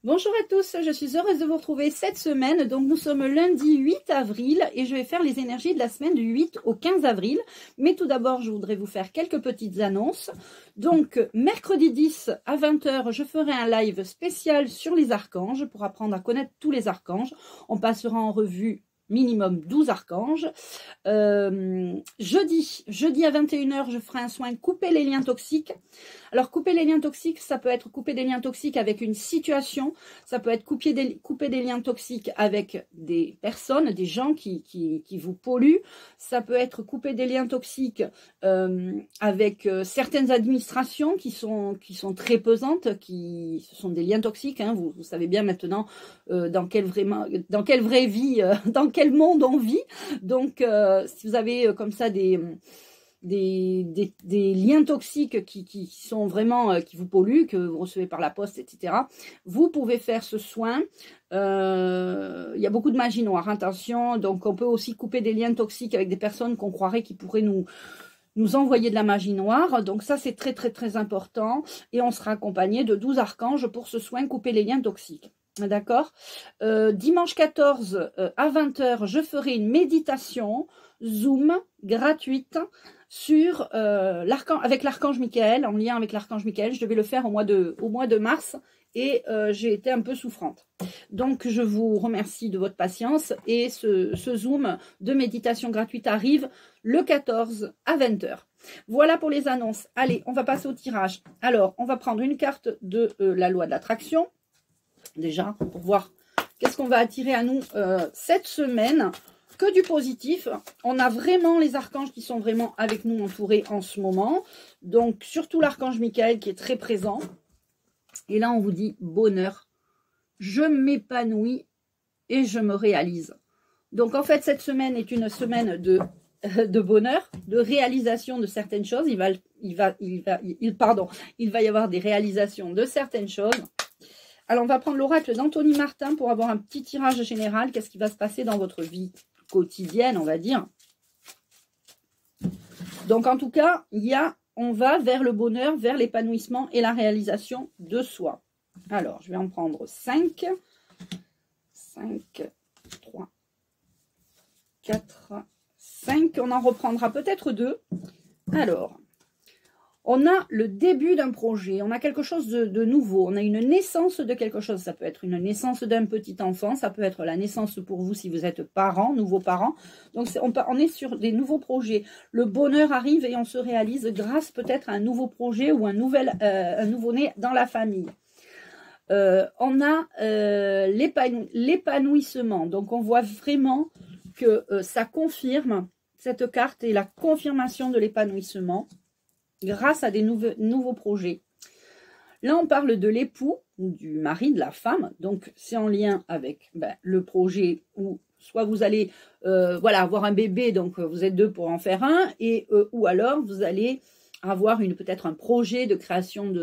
Bonjour à tous, je suis heureuse de vous retrouver cette semaine. Donc nous sommes lundi 8 avril et je vais faire les énergies de la semaine du 8 au 15 avril. Mais tout d'abord, je voudrais vous faire quelques petites annonces. Donc mercredi 10 à 20 h, je ferai un live spécial sur les archanges pour apprendre à connaître tous les archanges. On passera en revue minimum 12 archanges. Jeudi à 21 h, je ferai un soin couper les liens toxiques. Alors, couper les liens toxiques, ça peut être couper des liens toxiques avec une situation, ça peut être couper des liens toxiques avec des personnes, des gens qui vous polluent, ça peut être couper des liens toxiques avec certaines administrations qui sont très pesantes, ce sont des liens toxiques, hein, vous savez bien maintenant dans quelle vraie vie, dans quel monde on vit. Donc, si vous avez comme ça des liens toxiques qui sont vraiment, qui vous polluent, que vous recevez par la poste, etc. Vous pouvez faire ce soin. Il y a beaucoup de magie noire, attention. Donc, on peut aussi couper des liens toxiques avec des personnes qu'on croirait qui pourraient nous envoyer de la magie noire. Donc, ça, c'est très, très, très important. Et on sera accompagné de 12 archanges pour ce soin couper les liens toxiques. D'accord. Dimanche 14 à 20 h, je ferai une méditation Zoom gratuite sur avec l'archange Michael, en lien avec l'archange Michael. Je devais le faire au mois de mars et j'ai été un peu souffrante. Donc je vous remercie de votre patience et ce Zoom de méditation gratuite arrive le 14 à 20 h. Voilà pour les annonces. Allez, on va passer au tirage. Alors, on va prendre une carte de la loi de l'attraction, déjà, pour voir qu'est-ce qu'on va attirer à nous cette semaine. Que du positif. On a vraiment les archanges qui sont vraiment avec nous, entourés en ce moment. Donc, surtout l'archange Michael qui est très présent. Et là, on vous dit bonheur. Je m'épanouis et je me réalise. Donc, en fait, cette semaine est une semaine de bonheur, de réalisation de certaines choses. Il va y avoir des réalisations de certaines choses. Alors, on va prendre l'oracle d'Anthony Martin pour avoir un petit tirage général. Qu'est-ce qui va se passer dans votre vie quotidienne, on va dire. Donc, en tout cas, on va vers le bonheur, vers l'épanouissement et la réalisation de soi. Alors, je vais en prendre 5. 5, 3, 4, 5. On en reprendra peut-être 2. Alors, on a le début d'un projet, on a quelque chose de nouveau, on a une naissance de quelque chose. Ça peut être une naissance d'un petit enfant, ça peut être la naissance pour vous si vous êtes parents, nouveaux parents. Donc on est sur des nouveaux projets. Le bonheur arrive et on se réalise grâce peut-être à un nouveau projet ou un nouveau-né dans la famille. On a l'épanouissement. Donc on voit vraiment que ça confirme, cette carte est la confirmation de l'épanouissement grâce à des nouveaux projets. Là, on parle de l'époux, ou du mari, de la femme. Donc, c'est en lien avec le projet où soit vous allez avoir un bébé, donc vous êtes deux pour en faire un, ou alors vous allez avoir peut-être un projet de création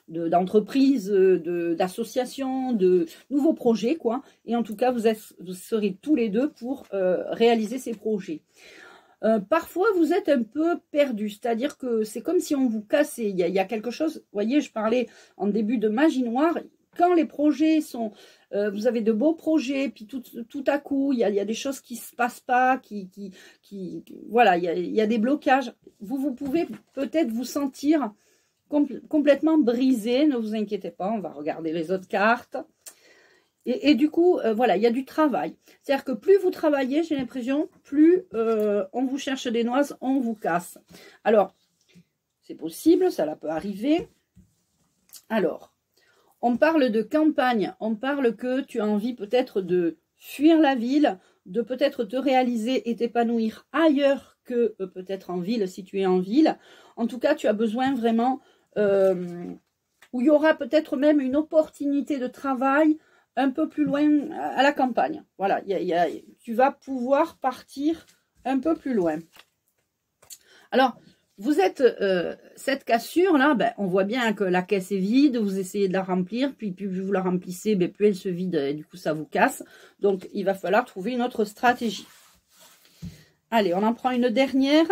d'entreprise, d'association, de nouveaux projets, quoi. Et en tout cas, vous serez tous les deux pour réaliser ces projets. Parfois, vous êtes un peu perdu, c'est-à-dire que c'est comme si on vous cassait. Il y a quelque chose, vous voyez, je parlais en début de magie noire. Quand les projets sont, vous avez de beaux projets, puis tout à coup, il y a des choses qui se passent pas, voilà, il y a des blocages. Vous pouvez peut-être vous sentir complètement brisé. Ne vous inquiétez pas, on va regarder les autres cartes. Et du coup, voilà, il y a du travail. C'est-à-dire que plus vous travaillez, j'ai l'impression, plus on vous cherche des noises, on vous casse. Alors, c'est possible, ça peut arriver. Alors, on parle de campagne, on parle que tu as envie peut-être de fuir la ville, de peut-être te réaliser et t'épanouir ailleurs que peut-être en ville, si tu es en ville. En tout cas, tu as besoin vraiment, où il y aura peut-être même une opportunité de travail un peu plus loin à la campagne. Voilà, tu vas pouvoir partir un peu plus loin. Alors, vous êtes, cette cassure-là, on voit bien que la caisse est vide, vous essayez de la remplir, puis plus vous la remplissez, plus elle se vide, et du coup, ça vous casse. Donc, il va falloir trouver une autre stratégie. Allez, on en prend une dernière.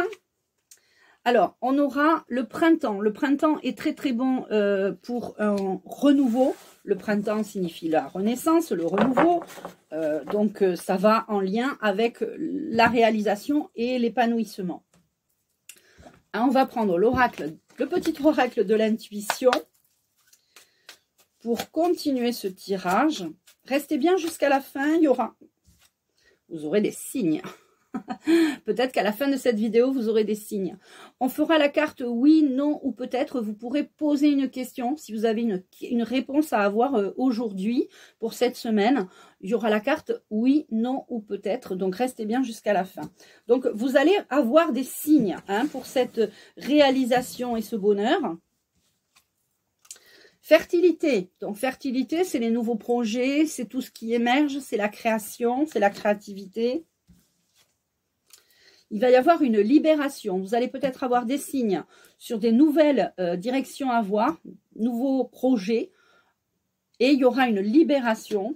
Alors, on aura le printemps. Le printemps est très, très bon pour un renouveau. Le printemps signifie la renaissance, le renouveau. Donc, ça va en lien avec la réalisation et l'épanouissement. On va prendre l'oracle, le petit oracle de l'intuition. Pour continuer ce tirage, restez bien jusqu'à la fin, vous aurez des signes. Peut-être qu'à la fin de cette vidéo, vous aurez des signes. On fera la carte oui, non ou peut-être. Vous pourrez poser une question si vous avez une réponse à avoir aujourd'hui pour cette semaine. Il y aura la carte oui, non ou peut-être. Donc, restez bien jusqu'à la fin. Donc, vous allez avoir des signes pour cette réalisation et ce bonheur. Fertilité. Donc, fertilité, c'est les nouveaux projets, c'est tout ce qui émerge, c'est la création, c'est la créativité. Il va y avoir une libération. Vous allez peut-être avoir des signes sur des nouvelles directions à voir, nouveaux projets. Et il y aura une libération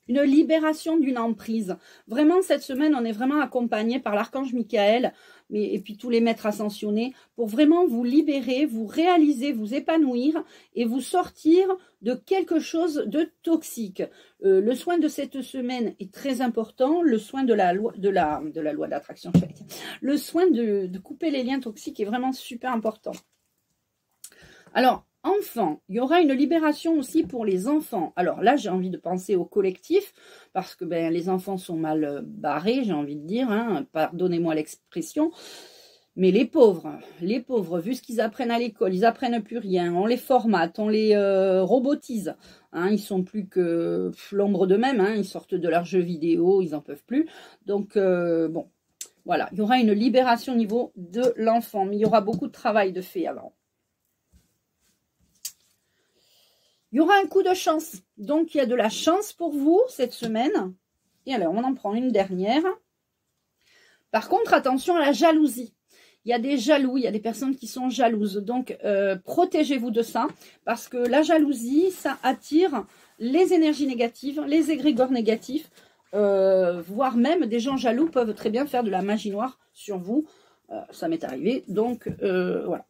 d'une emprise. Vraiment, cette semaine, on est vraiment accompagné par l'archange Michael et puis tous les maîtres ascensionnés pour vraiment vous libérer, vous réaliser, vous épanouir et vous sortir de quelque chose de toxique. Le soin de cette semaine est très important, le soin de la loi d'attraction, le soin de couper les liens toxiques est vraiment super important. Alors, enfants, il y aura une libération aussi pour les enfants. Alors là, j'ai envie de penser au collectif, parce que les enfants sont mal barrés, j'ai envie de dire, pardonnez-moi l'expression. Mais les pauvres, vu ce qu'ils apprennent à l'école, ils apprennent plus rien, on les formate, on les robotise. Ils sont plus que l'ombre d'eux-mêmes, ils sortent de leurs jeux vidéo, ils n'en peuvent plus. Donc, bon, voilà, il y aura une libération au niveau de l'enfant, mais il y aura beaucoup de travail de fait avant. Il y aura un coup de chance. Donc, il y a de la chance pour vous cette semaine. Et alors, on en prend une dernière. Par contre, attention à la jalousie. Il y a des jaloux, il y a des personnes qui sont jalouses. Donc, protégez-vous de ça. Parce que la jalousie, ça attire les énergies négatives, les égrégores négatifs. Voire même des gens jaloux peuvent très bien faire de la magie noire sur vous. Ça m'est arrivé. Donc, voilà.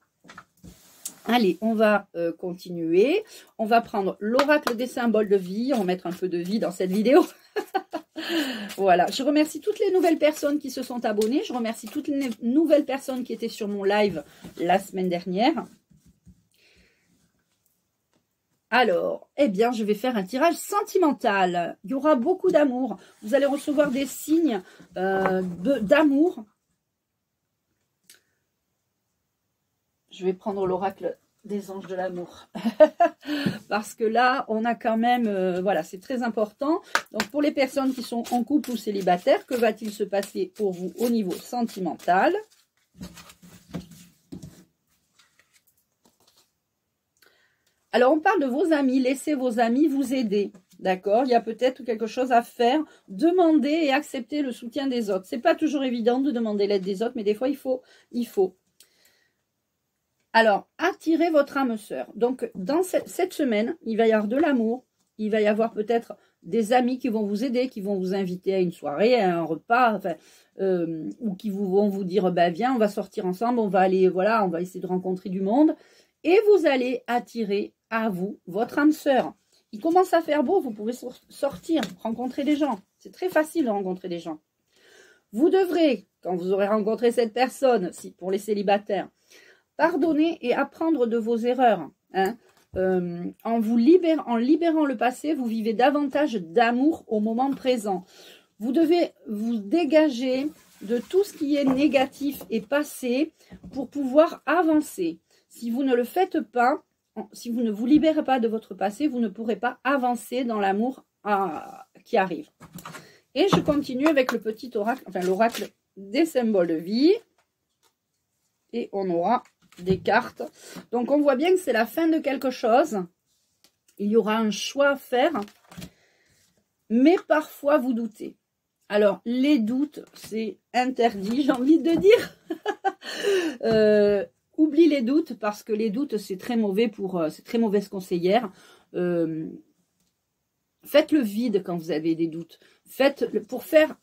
Allez, on va continuer. On va prendre l'oracle des symboles de vie. On va mettre un peu de vie dans cette vidéo. Voilà, je remercie toutes les nouvelles personnes qui se sont abonnées. Je remercie toutes les nouvelles personnes qui étaient sur mon live la semaine dernière. Alors, eh bien, je vais faire un tirage sentimental. Il y aura beaucoup d'amour. Vous allez recevoir des signes d'amour. Je vais prendre l'oracle des anges de l'amour. Parce que là, on a quand même... voilà, c'est très important. Donc, pour les personnes qui sont en couple ou célibataires, que va-t-il se passer pour vous au niveau sentimental? Alors, on parle de vos amis. Laissez vos amis vous aider. D'accord? Il y a peut-être quelque chose à faire. Demandez et acceptez le soutien des autres. C'est pas toujours évident de demander l'aide des autres, mais des fois, il faut. Alors, attirez votre âme sœur. Donc, dans cette semaine, il va y avoir de l'amour. Il va y avoir peut-être des amis qui vont vous aider, qui vont vous inviter à une soirée, à un repas, enfin, ou qui vont vous dire, viens, on va sortir ensemble, on va aller, voilà, on va essayer de rencontrer du monde. Et vous allez attirer à vous votre âme sœur. Il commence à faire beau, vous pouvez sortir, rencontrer des gens. C'est très facile de rencontrer des gens. Vous devrez, quand vous aurez rencontré cette personne, pour les célibataires, pardonner et apprendre de vos erreurs. En libérant le passé, vous vivez davantage d'amour au moment présent. Vous devez vous dégager de tout ce qui est négatif et passé pour pouvoir avancer. Si vous ne le faites pas, si vous ne vous libérez pas de votre passé, vous ne pourrez pas avancer dans l'amour qui arrive. Et je continue avec le petit oracle, enfin l'oracle des symboles de vie. Et on aura des cartes. Donc, on voit bien que c'est la fin de quelque chose. Il y aura un choix à faire. Mais parfois, vous doutez. Alors, les doutes, c'est interdit, j'ai envie de dire. Oublie les doutes, parce que les doutes, c'est très mauvais c'est très mauvaise conseillère. Faites le vide quand vous avez des doutes. Pour faire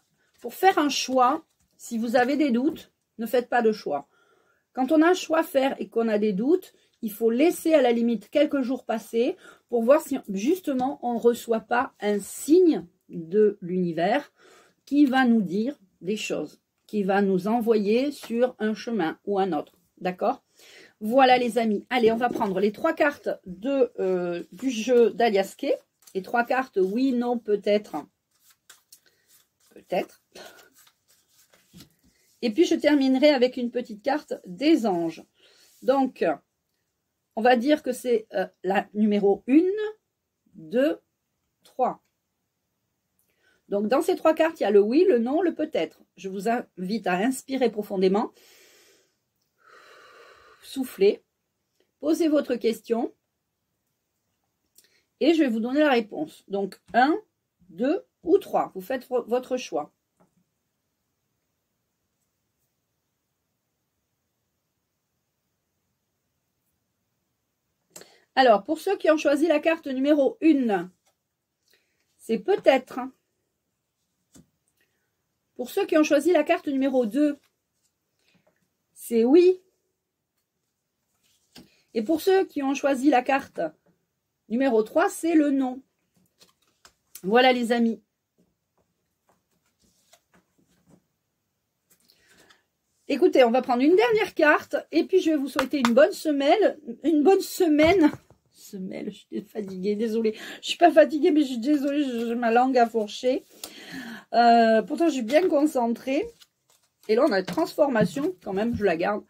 un choix, si vous avez des doutes, ne faites pas de choix. Quand on a un choix à faire et qu'on a des doutes, il faut laisser à la limite quelques jours passer pour voir si justement on ne reçoit pas un signe de l'univers qui va nous dire des choses, qui va nous envoyer sur un chemin ou un autre. D'accord? Voilà les amis. Allez, on va prendre les 3 cartes du jeu d'Aliasqué. Les 3 cartes, oui, non, peut-être. Peut-être. Et puis, je terminerai avec une petite carte des anges. Donc, on va dire que c'est la numéro 1, 2, 3. Donc, dans ces 3 cartes, il y a le oui, le non, le peut-être. Je vous invite à inspirer profondément. Soufflez. Posez votre question. Et je vais vous donner la réponse. Donc, 1, 2 ou 3. Vous faites votre choix. Alors, pour ceux qui ont choisi la carte numéro 1, c'est peut-être. Pour ceux qui ont choisi la carte numéro 2, c'est oui. Et pour ceux qui ont choisi la carte numéro 3, c'est le non. Voilà les amis. Écoutez, on va prendre une dernière carte et puis je vais vous souhaiter une bonne semaine. Une bonne semaine. Je suis fatiguée, désolée. Je suis pas fatiguée, mais je suis désolée, j'ai ma langue à fourcher. Pourtant, je suis bien concentrée. Et là, on a une transformation, quand même, je la garde.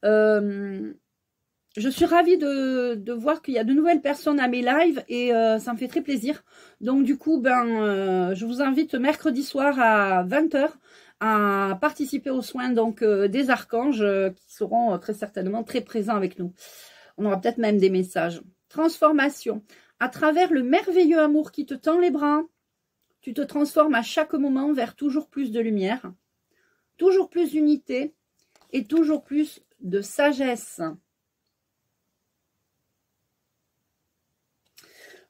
Je suis ravie de voir qu'il y a de nouvelles personnes à mes lives et ça me fait très plaisir. Donc, du coup, je vous invite mercredi soir à 20 h à participer aux soins donc, des archanges qui seront très certainement très présents avec nous. On aura peut-être même des messages. Transformation. À travers le merveilleux amour qui te tend les bras, tu te transformes à chaque moment vers toujours plus de lumière, toujours plus d'unité et toujours plus de sagesse.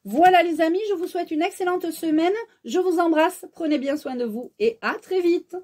Voilà les amis, je vous souhaite une excellente semaine. Je vous embrasse, prenez bien soin de vous et à très vite.